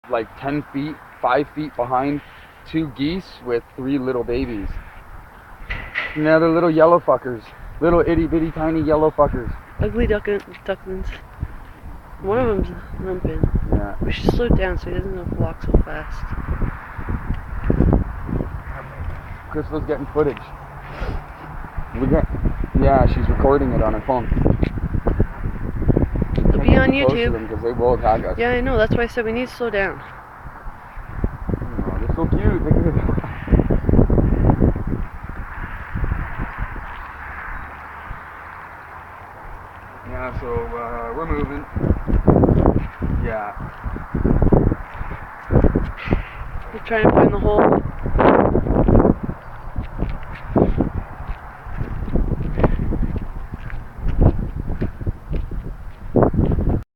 like 10 feet, 5 feet behind 2 geese with 3 little babies. And they're little yellow fuckers. Little itty bitty tiny yellow fuckers. Ugly ducklings. One of them's limping. Yeah. We should slow down so he doesn't walk so fast. Crystal's getting footage. Yeah, she's recording it on her phone. It'll be on YouTube. Because they will attack us. Yeah, I know. That's why I said we need to slow down. Oh, they're so cute. Look at it. Yeah, so we're moving. Yeah. We're trying to find the hole.